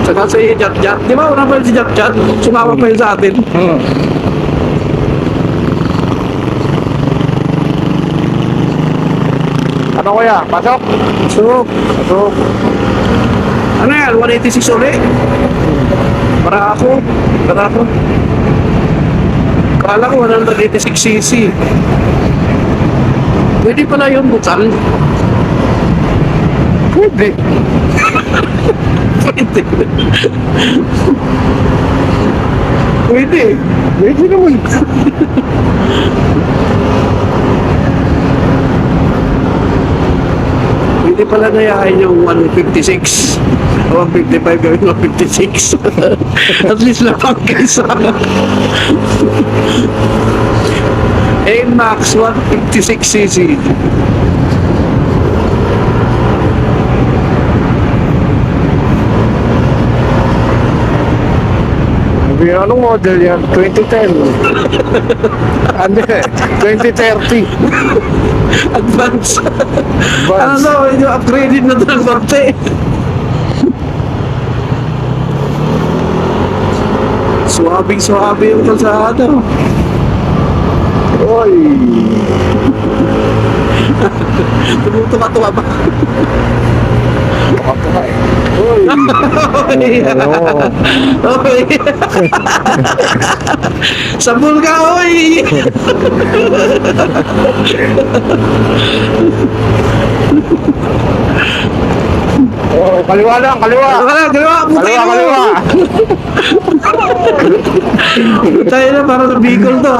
Saka si Jat-Jat. Di ba una pa yun si Jat-Jat? Sumama pa yun sa atin. Ano kuya? Pasok? So, ano yan? 186 ulit? Para ako. Kala ko 186cc. Pwede pala yun butal. Pwede. Pwede naman. Pwede pala nayahin yung 156. 155 gawin 156. At least lapang kaysa. Max 156cc. Anong model yan? 2010. Ano 2030. Advance. Ano daw, yung upgraded na ito ng korte. Suwabing-suwabe yung kalsada. Oy. Tumutuka-tuka ba? Tuka-tuka eh. Oy. Ano? Oy. Sabol ka, oy. Oh, kaliwa lang, kaliwa. Kaliwa, putay na mo. Kaliwa. Tayo na, para sa Bicol to.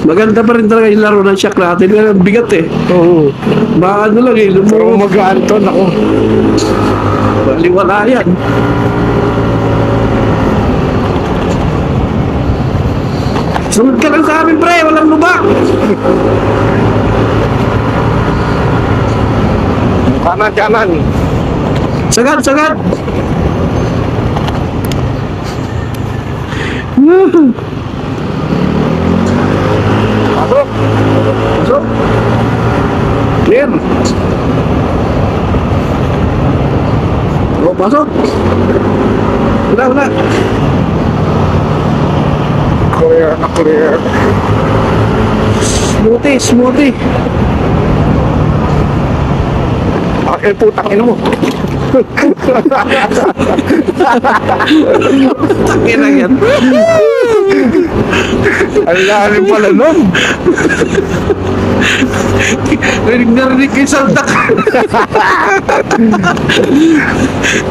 Maganda pa rin talaga yung laro ng shock natin. Kaya ang bigat eh. Oo. Baka ano lang eh. Pero mag-aanton ako. Baliwala yan. Sunod ka lang sa amin, pre. Walang lubak. Kanan. Sagad. Pasok. Pasok. Clear. Oh, pasok. Wala. Clear. Smoothie. Putang ina mo. Takin na yan. Ang lalim pala nun. Narinig kayo sa utak.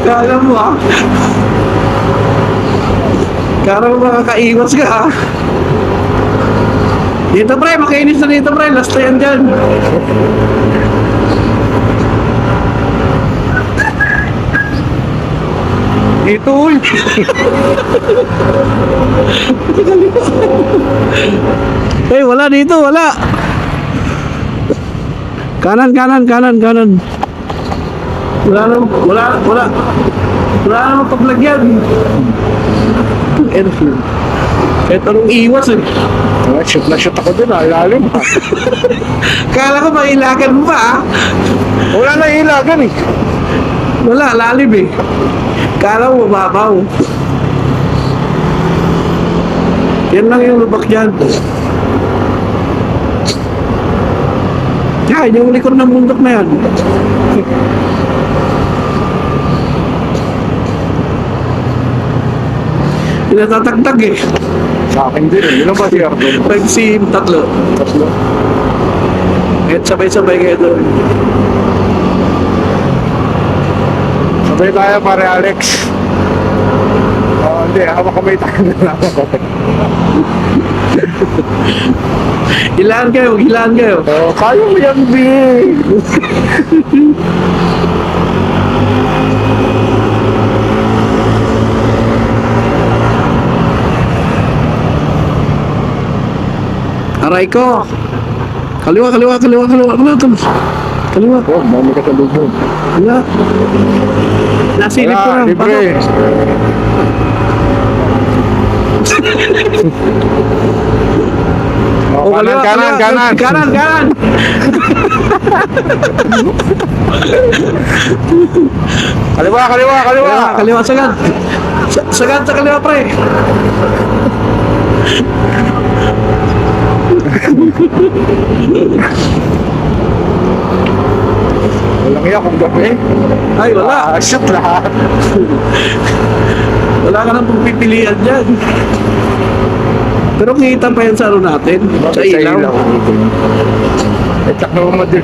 Kala mo ah. Kala mo makakaiwas ka ah. Dito pre, makainis na dito pre. Last na yan dyan. Dito, uy. Eh, wala dito, wala. Kanan, kanan, kanan, kanan. Wala naman, wala, wala. Wala naman paglagyan. Ito nung iwas eh. Shoot na shoot ako dun, ilalim. Kala ko mailagan mo pa ah. Wala na ilagan eh. Wala, lalim eh. Kala mo mababaw. Yan lang yung lubak dyan. Yan, yung likod ng bundok na yan. Pinatatagtag eh. Sa akin din eh. Yun ang ba si Ardon? Nagsim tatlo. Tatlo. Kahit sabay-sabay kayo doon. Sabay tayo pare Alex. Hindi, hawak kamay tayo na lang. Hilaan kayo, hilaan kayo. Kaya mo yan, B. Aray ko. Kaliwa, kaliwa, kaliwa, kaliwa, kaliwa. Kaliwa. Oh, may kasalubong. Wala. Nasilip ko lang. Libre. Oh, kanan, kanan, kanan. Kanan, kanan. Kaliwa, kaliwa, kaliwa. Kaliwa, kaliwa, sagad. Sagad sa kaliwa, pre. Walang iya kung gabi. Ay, wala. Shoot lahat. Wala ka nang pagpipilian dyan. Pero kita pa yan sa ano natin. Sa ilaw. Eh, tak na madilim.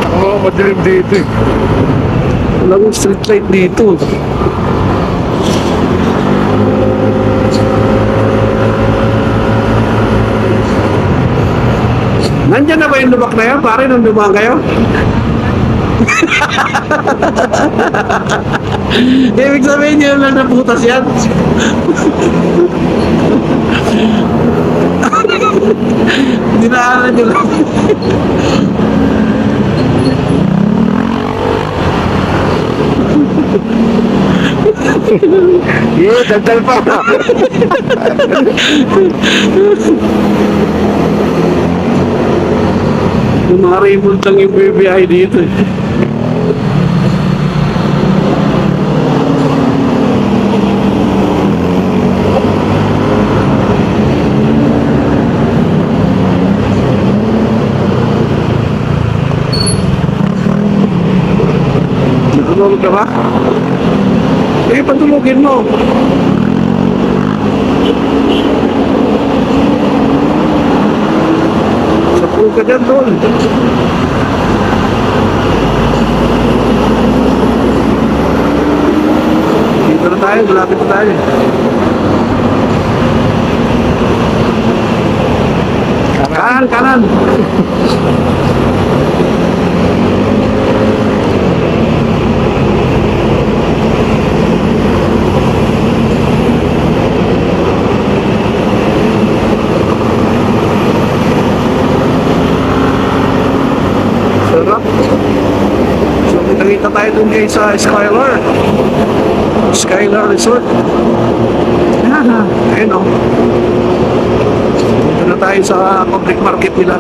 Tak na madilim dito eh. Walang street light dito. Nandyan na ba yung lubak na yan? Pare, nung dumaan kayo? Ibig sabihin nyo lang naputas yan. Dinaanan nyo lang. Yeah, dagdal pa. Yung mga Raymond lang yung BBI dito eh. Natulog ka ba? Eh, patulogin mo. Sapul ka dyan, tol. Dito na tayo, malapit na tayo. Kanan, kanan. Sarap. So, nakita tayo dun kay sa Skylar. Skylar Resort. Ayun o. Dito na tayo sa public market nila.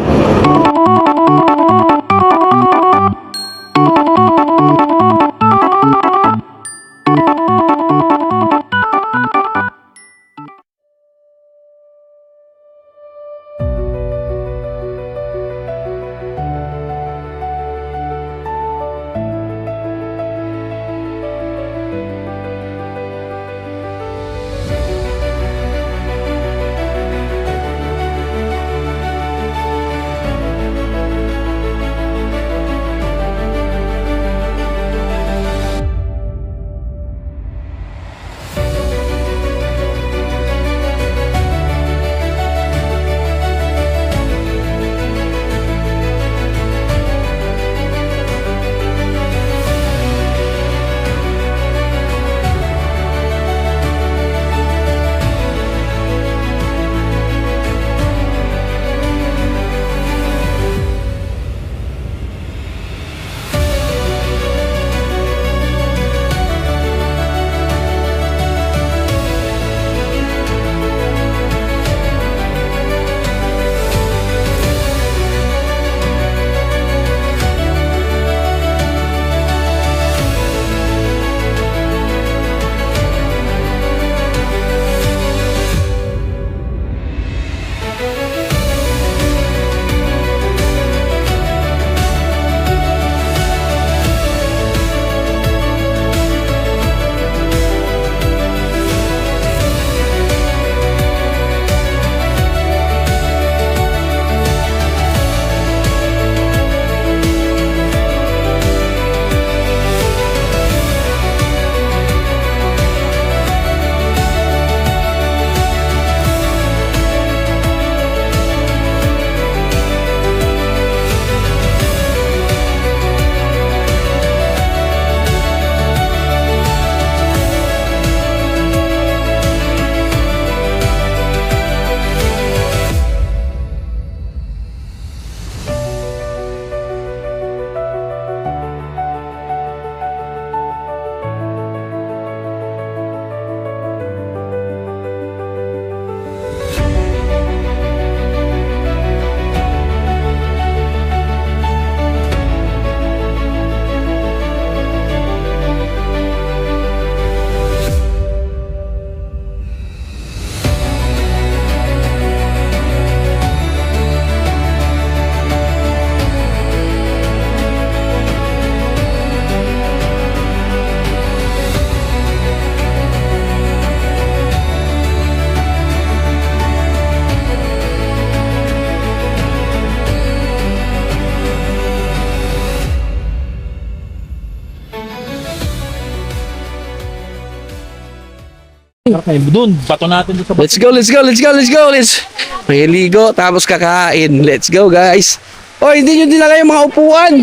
Doon, bato natin doon sa Let's go, let's go, let's go, let's go, let's... May ligo, tapos kakain. Let's go, guys. Oh, hindi nyo dinala yung mga upuan.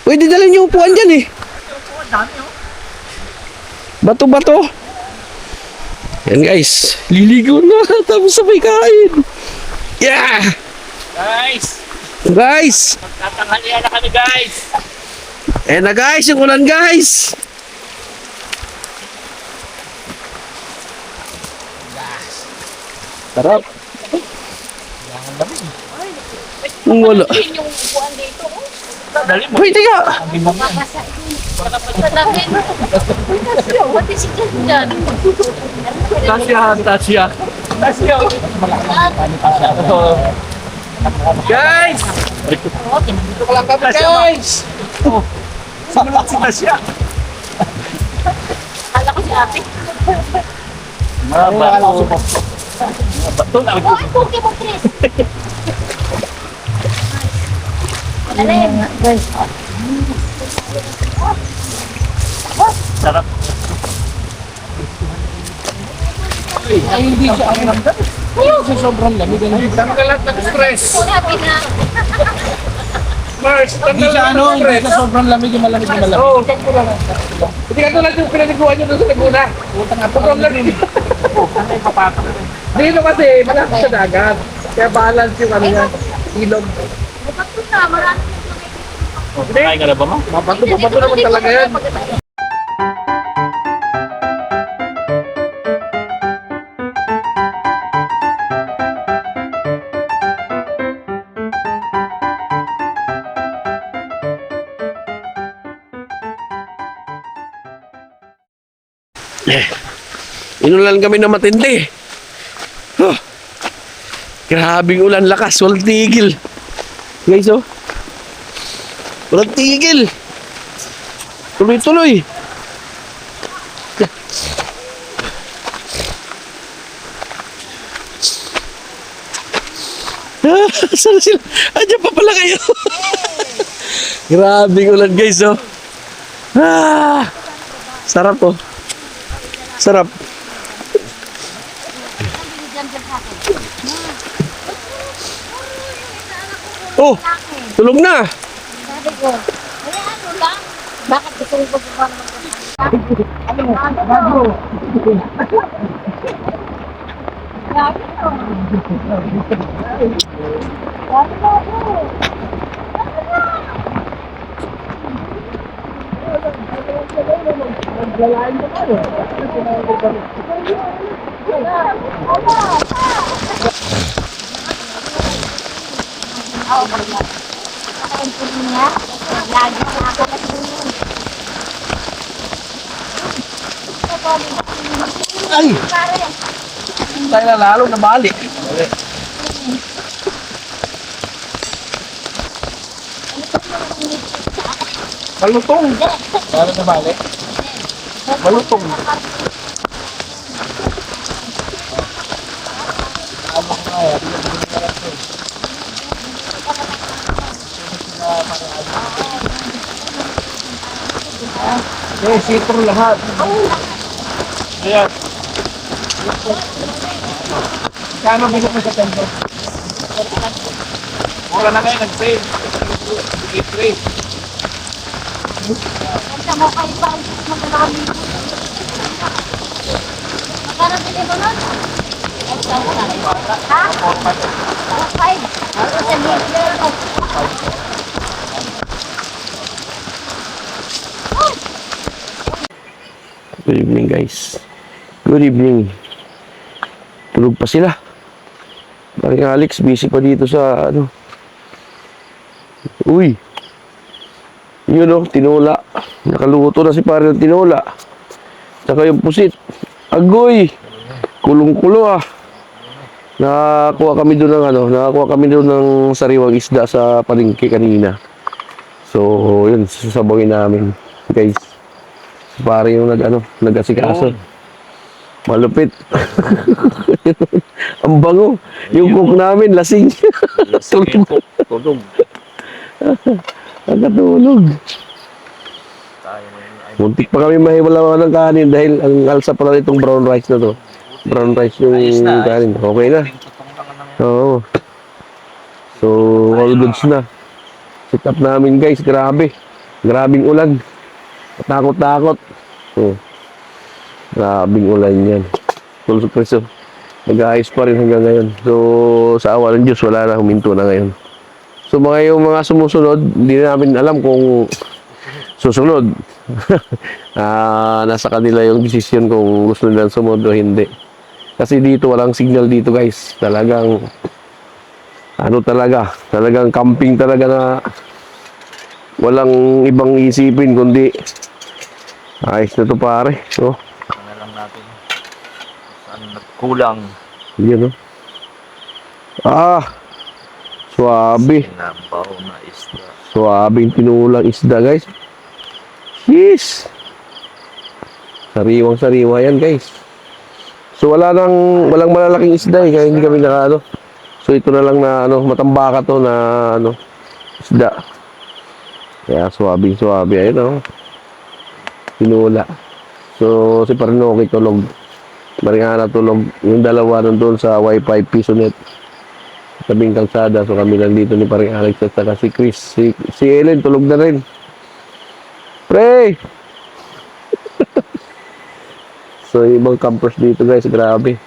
Pwede dala yung upuan dyan eh. Bato-bato. Yan guys, liligo na, tapos sabay kain. Yeah! Guys! Guys! Tatanghalian na kami guys! Ayan na guys, yung ulan guys. Sarap. Wala. Yung upuan dito, oh. Dali mo. Pwede ka. Mabasa. Sa lamin. What is it dyan? Tasya. Guys! Dito ka lang kami guys. Sumunod si Tasya. Kala ko si ate. Bato na. Oh, ay, puki mo, Chris. Malalim. Guys. Sarap. Hindi siya ang ramdam. Sa sobrang lamig. Tanggal lahat ng stress. Sinabi na. Mars, tanggal lahat ng stress. Hindi siya sobrang lamig yung malamig yung malamig. Oo. Hindi ka tulad yung pinaniguan nyo doon sa Laguna. Sobrang lamig. Dito kasi, malapit sa dagat. Kaya balance yung ano yan. Ilog. Bato na, marami. Kain ka na ba mo? Mabato naman talaga yan. Inulan kami na matindi. Oh, grabing ulan, lakas, walang tigil. Guys, oh. Walang tigil. Tuloy-tuloy. Saan sila? Andiyan pa pala kayo. Grabing ulan, guys, oh. Sarap, oh. Sarap. Oh, tulog na. Sabi ko, ay ano lang. Bakit gusto ko pa naman bago. Grabe to. Grabe bago. Lagi nakakalasin. Ay, tayo na lalo na bali. Malutong. Lalo na bali. Malutong. Eh, sitro lahat. Ayan. Kano bigo mo sa tempo? Mura na kayo nag-save. Free. Kanta mo kayo pa ang maglalaki. Magkano bili mo nun? Ha? 5. Ano sa bibili ko? Good evening, guys. Good evening. Tulog pa sila. Paring Alex, busy pa dito sa ano. Uy. Yun o, tinola. Nakaluto na si pare ng tinola. Saka yung pusit. Agoy. Kulong-kulo ah. Nakakuha kami doon ng sariwang isda sa palengke kanina. So, yun, sasabawin namin, guys. Pare yung nag-asikaso. Malupit. Ang bango. Yung cook namin, lasing. Tulog. Ang katulog. Muntik pa kami mahiwala ng kanin dahil ang alsa pala itong brown rice na to. Brown rice yung kanin. Okay na. Oo. So, all goods na. Sit up namin guys, grabe. Grabing ulan. Takot-takot. Oh. Grabing ulan yan. Full surprise. Nag-ayos pa rin hanggang ngayon. So, sa awa ng Diyos, wala na, huminto na ngayon. So, yung mga sumusunod, hindi namin alam kung susunod. Nasa kanila yung decision kung gusto nilang sumunod o hindi. Kasi dito, walang signal dito guys. Talagang, talagang camping talaga na walang ibang isipin kundi ayos na to pare. So, Ano lang natin. Saan nagkulang. yun, no? Swabe. Sinabaw na isda. Swabing tinulang isda, guys. Yes! Sariwang-sariwa yan, guys. So, walang malalaking isda, eh. Kaya hindi kami naka, So, ito na lang na, matambaka to na, isda. Kaya, swabing-swabe. Ayun, tinula. So, si Parinoki tulog. Maringana tulog. Yung dalawa nandun sa Wi-Fi Pisonet. Tabing kalsada. So, kami lang dito ni Paring Alex at saka si Chris. Si Ellen tulog na rin. Pre! So, ibang campers dito guys. Grabe.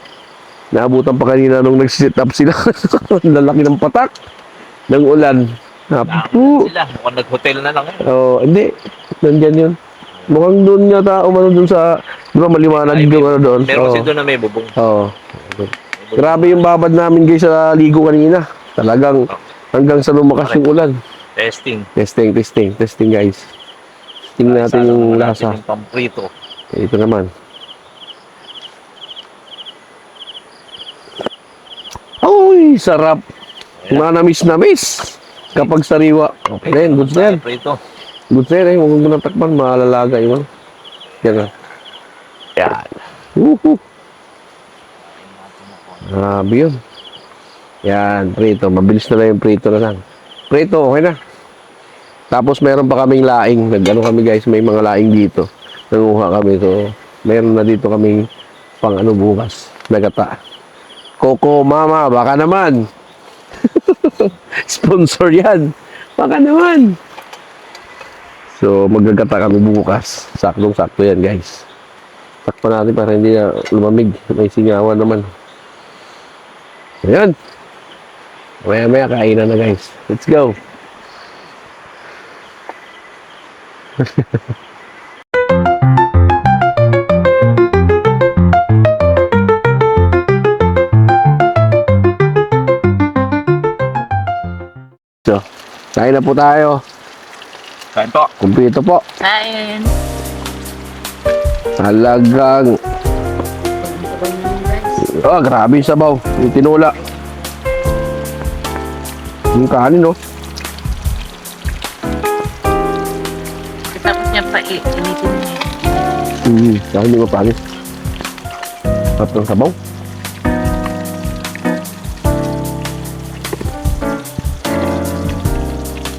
Naabutan pa kanina nung nag-sit up sila. Lalaki ng patak. Ng ulan. Napu. Sila, mukhang nag-hotel na lang. Hindi. Nandyan yun. Mukhang doon yata umano doon sa, di ba maliwanag yung ano doon? Meron kasi doon na may bubong. Oo. Grabe yung babad namin guys sa ligo kanina. Talagang hanggang sa lumakas yung ulan. Testing. Testing guys. Testing natin yung lasa. Yung pamprito. Ito naman. Uy, sarap. Manamis-namis. Kapag sariwa. Okay na yun, goods na yan. Prito. Goods na yan, huwag mo nang takpan, malalaga yun. Yan na. Yan. Grabe yun. Yan, prito. Mabilis na lang yung prito na lang. Prito, okay na. Tapos meron pa kaming laing. Nag-ano kami guys, may mga laing dito. Nanguha kami. So, meron na dito kaming pang ano bukas. Nagata. Coco Mama, baka naman. Sponsor yan. Baka naman. So, magagata kami bukas. Saktong-sakto yan, guys. Takpan natin para hindi na lumamig. May singawan naman. Ayan. Maya-maya, kainan na, guys. Let's go. So, kain na po tayo. Kain po. Kumpleto po. Kain. Talagang grabe yung sabaw. Yung tinula. Yung kanin, no? Tapos niya pa initin niya. Dahil hindi mapangit. Sarap ng sabaw.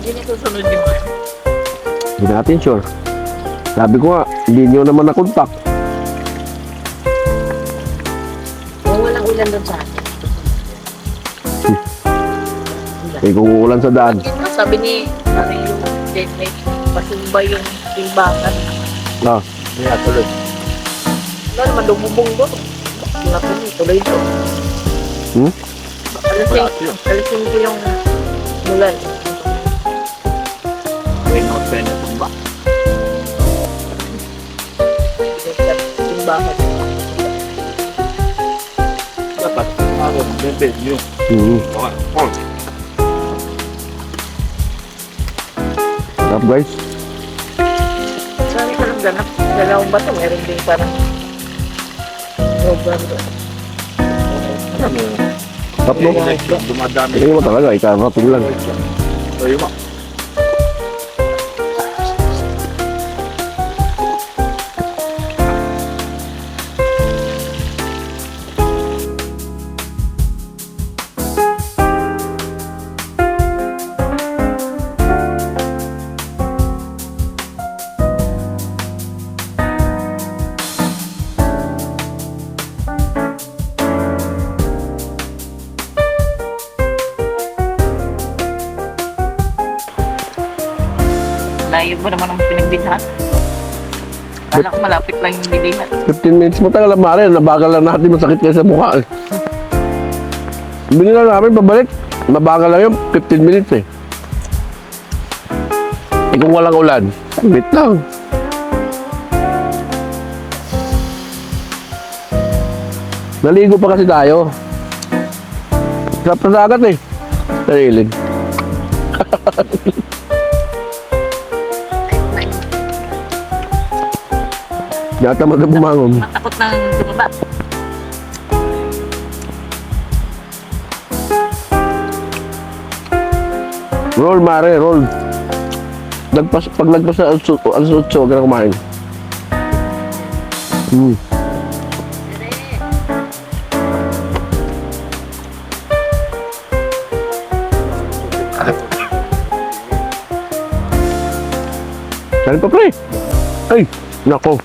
Hindi niya susunod yung ano. Hindi natin sure. Sabi ko nga, hindi nyo naman na-contact. Kung walang ulan doon sa akin. Eh, kung uulan sa daan. Yun nga, sabi ni yung deadmate, pasumba yung timbangan. Ah, Kaya tuloy. Wala naman lumubong doon. Napunin, tuloy doon. Alisin ko yung mulan. May not benefit ba? Timbangan. Dapat ako mag-bed nyo. Okay. sarap guys. Sabi ko lang ganap. Dalawang bato, meron din parang robber doon. Sarap no? Dumadami. Tingin mo talaga, ikarapin lang. Sorry mo. Layo ba naman ang pinagbilhan? Kala ko malapit lang yung bilihan. 15 minutes mo tagal lang mare, nabagal lang natin, masakit kayo sa mukha eh. Binila namin pabalik, mabagal lang yun, 15 minutes eh. Eh kung walang ulan, wait lang. Naligo pa kasi tayo. Sarap sa dagat eh. Narilin. Yata mo na bumangon. Matakot ng bumaba. Roll, mare, roll. Pag lagpas sa alas 8, huwag ka na kumain. Saan pa, pre? Ay, nako.